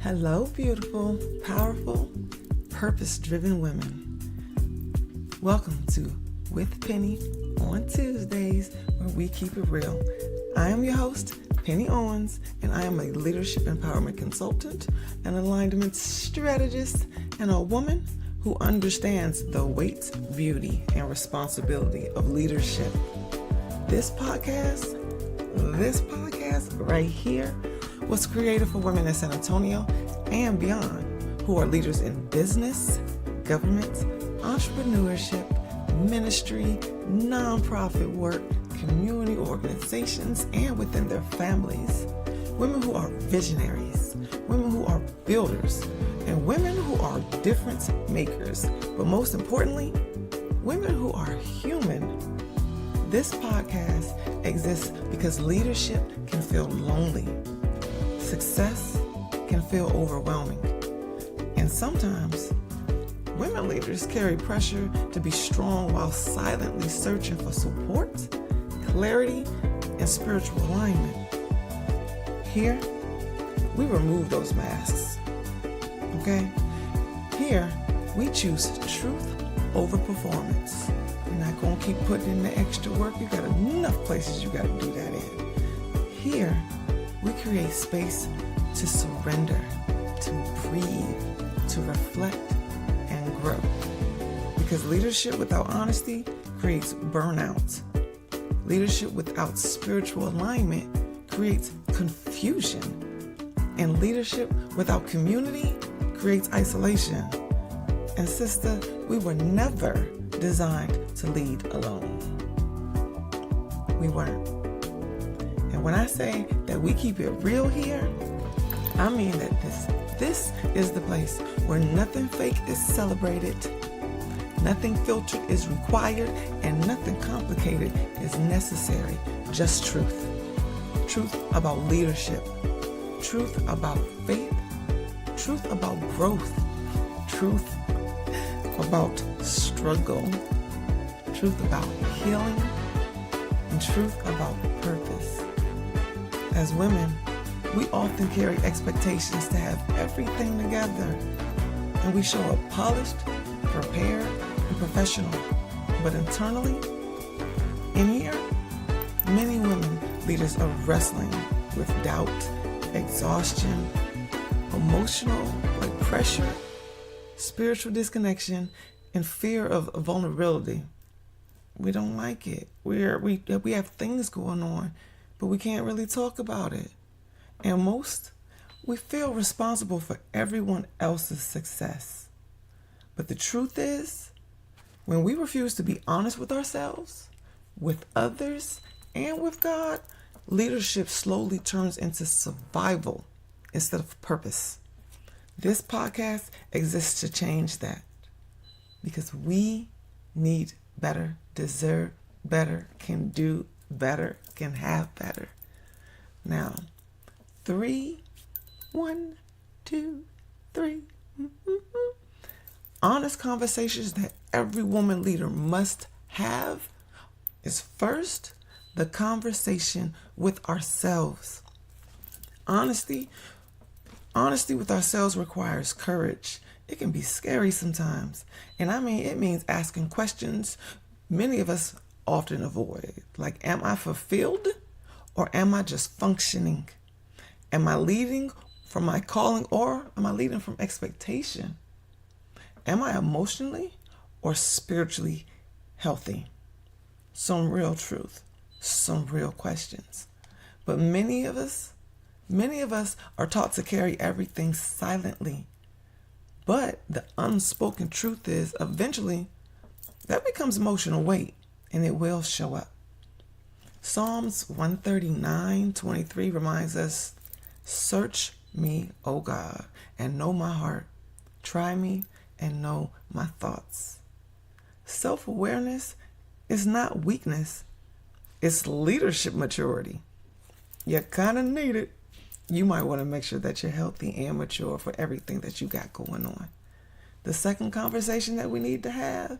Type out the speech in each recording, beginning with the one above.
Hello, beautiful, powerful, purpose-driven women. Welcome to With Pennie on Tuesdays, where we keep it real. I am your host, Pennie Owens, and I am a leadership empowerment consultant, an alignment strategist, and a woman who understands the weight, beauty, and responsibility of leadership. This podcast right here was created for women in San Antonio and beyond who are leaders in business, government, entrepreneurship, ministry, nonprofit work, community organizations, and within their families. Women who are visionaries, women who are builders, and women who are difference makers. But most importantly, women who are human. This podcast exists because leadership can feel lonely. Success can feel overwhelming. And sometimes, women leaders carry pressure to be strong while silently searching for support, clarity, and spiritual alignment. Here, we remove those masks. Okay? Here, we choose truth over performance. You're not going to keep putting in the extra work. You got enough places you got to do that in. Here, we create space to surrender, to breathe, to reflect, and grow. Because leadership without honesty creates burnout. Leadership without spiritual alignment creates confusion. And leadership without community creates isolation. And sister, we were never designed to lead alone. We weren't. And when I say that we keep it real here, I mean that this is the place where nothing fake is celebrated, nothing filtered is required, and nothing complicated is necessary. Just truth. Truth about leadership. Truth about faith. Truth about growth. Truth about struggle. Truth about healing. And truth about purpose. As women, we often carry expectations to have everything together, and we show up polished, prepared, and professional. But internally, in here, many women leaders are wrestling with doubt, exhaustion, emotional pressure, spiritual disconnection, and fear of vulnerability. We don't like it. We have things going on, but we can't really talk about it. And most, we feel responsible for everyone else's success. But the truth is, when we refuse to be honest with ourselves, with others, and with God, leadership slowly turns into survival instead of purpose. This podcast exists to change that. Because we need better, deserve better, can do better, can have better. Now, 3, 1, 2, 3. Honest conversations that every woman leader must have is first the conversation with ourselves. Honesty with ourselves requires courage. It can be scary sometimes. And it means asking questions many of us often avoid. Like, am I fulfilled or am I just functioning? Am I leading from my calling or am I leading from expectation? Am I emotionally or spiritually healthy? Some real truth, some real questions. But many of us are taught to carry everything silently. But the unspoken truth is eventually that becomes emotional weight and it will show up. Psalms 139:23 reminds us, "Search me, O God, and know my heart. Try me and know my thoughts." Self-awareness is not weakness. It's leadership maturity. You kind of need it. You might want to make sure that you're healthy and mature for everything that you got going on. The second conversation that we need to have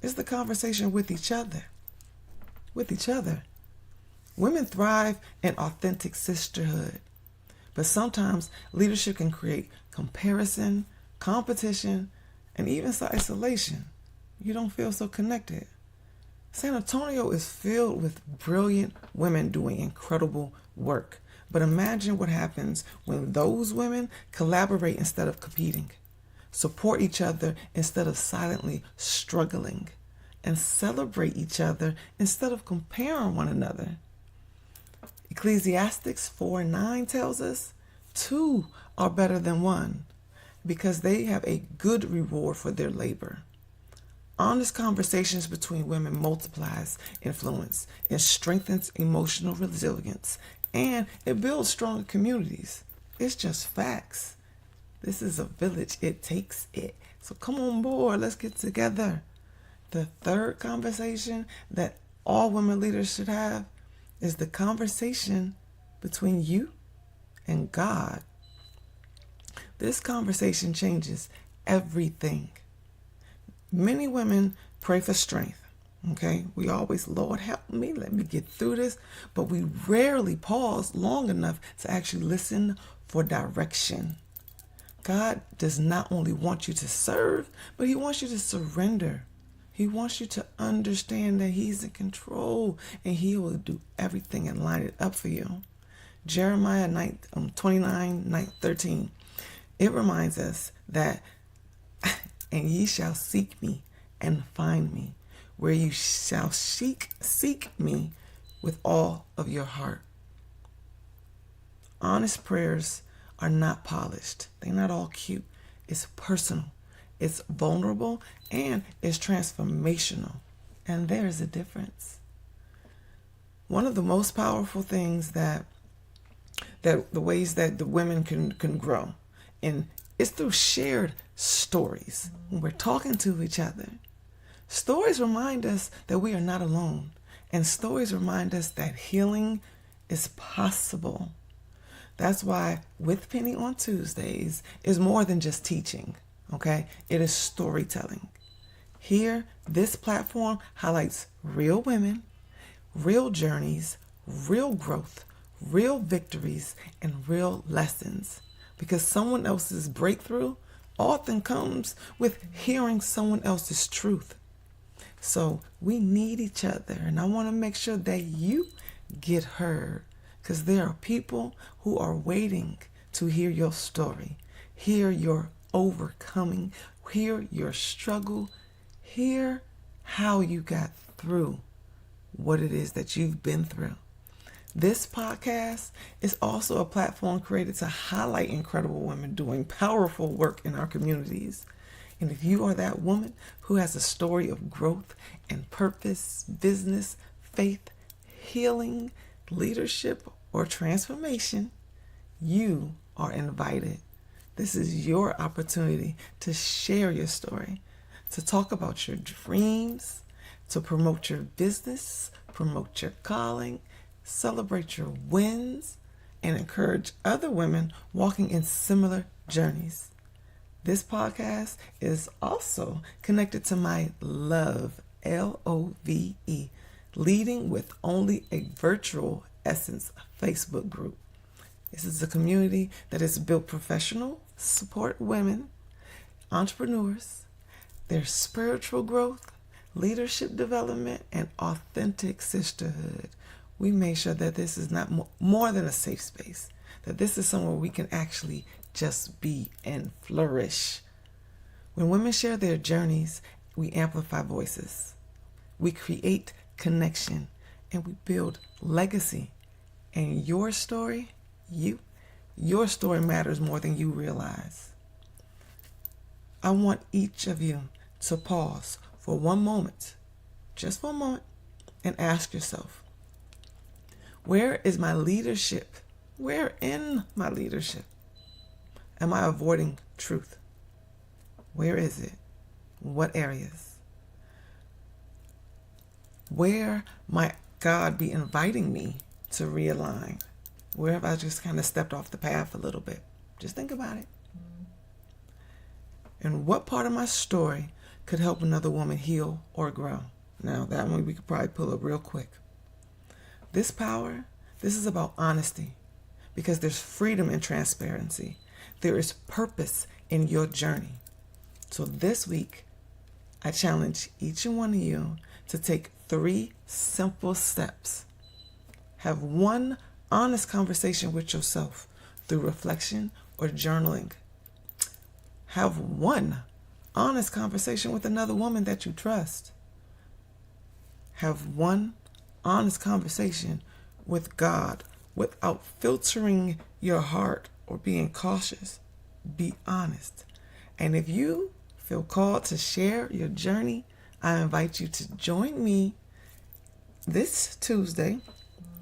is the conversation with each other. With each other. Women thrive in authentic sisterhood. But sometimes leadership can create comparison, competition, and even isolation. You don't feel so connected. San Antonio is filled with brilliant women doing incredible work. But imagine what happens when those women collaborate instead of competing, support each other instead of silently struggling, and celebrate each other instead of comparing one another. Ecclesiastes 4:9 tells us, two are better than one because they have a good reward for their labor. Honest conversations between women multiplies influence, it strengthens emotional resilience, and it builds stronger communities. It's just facts. This is a village. It takes it. So come on board. Let's get together. The third conversation that all women leaders should have is the conversation between you and God. This conversation changes everything. Many women pray for strength. Okay, we always, Lord, help me, let me get through this. But we rarely pause long enough to actually listen for direction. God does not only want you to serve, but He wants you to surrender. He wants you to understand that He's in control and He will do everything and line it up for you. Jeremiah 29:13. It reminds us that, and ye shall seek me and find me, where you shall seek me with all of your heart. Honest prayers are not polished. They're not all cute. It's personal. It's vulnerable and it's transformational. And there's a difference. One of the most powerful things that the ways that the women can grow, and it's through shared stories. When we're talking to each other, stories remind us that we are not alone. And stories remind us that healing is possible. That's why With Pennie on Tuesdays is more than just teaching, okay? It is storytelling. Here, this platform highlights real women, real journeys, real growth, real victories, and real lessons. Because someone else's breakthrough often comes with hearing someone else's truth. So we need each other, and I want to make sure that you get heard, because there are people who are waiting to hear your story, hear your overcoming, hear your struggle, hear how you got through what it is that you've been through. This podcast is also a platform created to highlight incredible women doing powerful work in our communities. And if you are that woman who has a story of growth and purpose, business, faith, healing, leadership, or transformation, you are invited. This is your opportunity to share your story, to talk about your dreams, to promote your business, promote your calling, celebrate your wins, and encourage other women walking in similar journeys. This podcast is also connected to my Love, LOVE, Leading with Only a Virtual Essence Facebook group. This is a community that has built professional support women, entrepreneurs, their spiritual growth, leadership development, and authentic sisterhood. We make sure that this is not more than a safe space, that this is somewhere we can actually just be and flourish. When women share their journeys, we amplify voices, we create connection, and we build legacy. And your story, your story matters more than you realize. I want each of you to pause for one moment, just for a moment, and ask yourself, where is my leadership? Where in my leadership am I avoiding truth? Where is it? What areas? Where might God be inviting me to realign? Where have I just kind of stepped off the path a little bit? Just think about it. And what part of my story could help another woman heal or grow? Now, that one we could probably pull up real quick. This is about honesty, because there's freedom in transparency. There is purpose in your journey. So this week, I challenge each and one of you to take 3 simple steps. Have one honest conversation with yourself through reflection or journaling. Have one honest conversation with another woman that you trust. Have one honest conversation with God without filtering your heart or being cautious. Be honest. And if you feel called to share your journey, I invite you to join me this Tuesday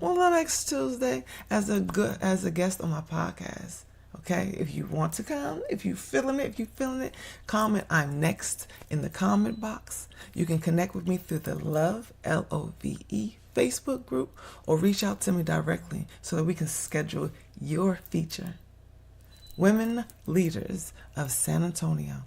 or the next Tuesday as a guest on my podcast. Okay, if you want to come, if you're feeling it, comment "I'm next" in the comment box. You can connect with me through the Love, Love, Facebook group, or reach out to me directly so that we can schedule your feature. Women leaders of San Antonio.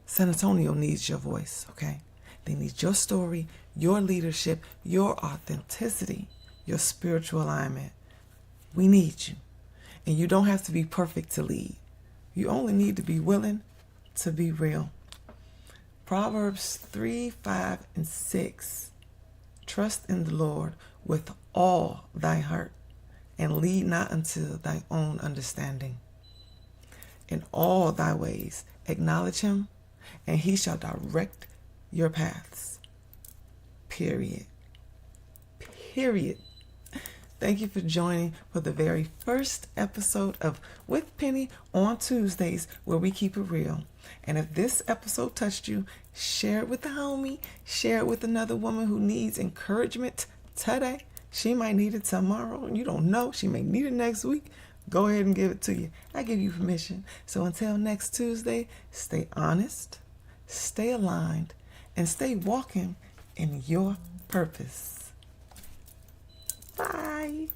San Antonio needs your voice, okay? They need your story, your leadership, your authenticity, your spiritual alignment. We need you. And you don't have to be perfect to lead. You only need to be willing to be real. Proverbs 3, 5, and 6. Trust in the Lord with all thy heart, and lead not unto thy own understanding. In all thy ways acknowledge him, and he shall direct your paths. Period. Thank you for joining for the very first episode of With Pennie on Tuesdays, where we keep it real. And if this episode touched you, share it with a homie, share it with another woman who needs encouragement today. She might need it tomorrow. You don't know. She may need it next week. Go ahead and give it to you. I give you permission. So until next Tuesday, stay honest, stay aligned, and stay walking in your purpose. Bye.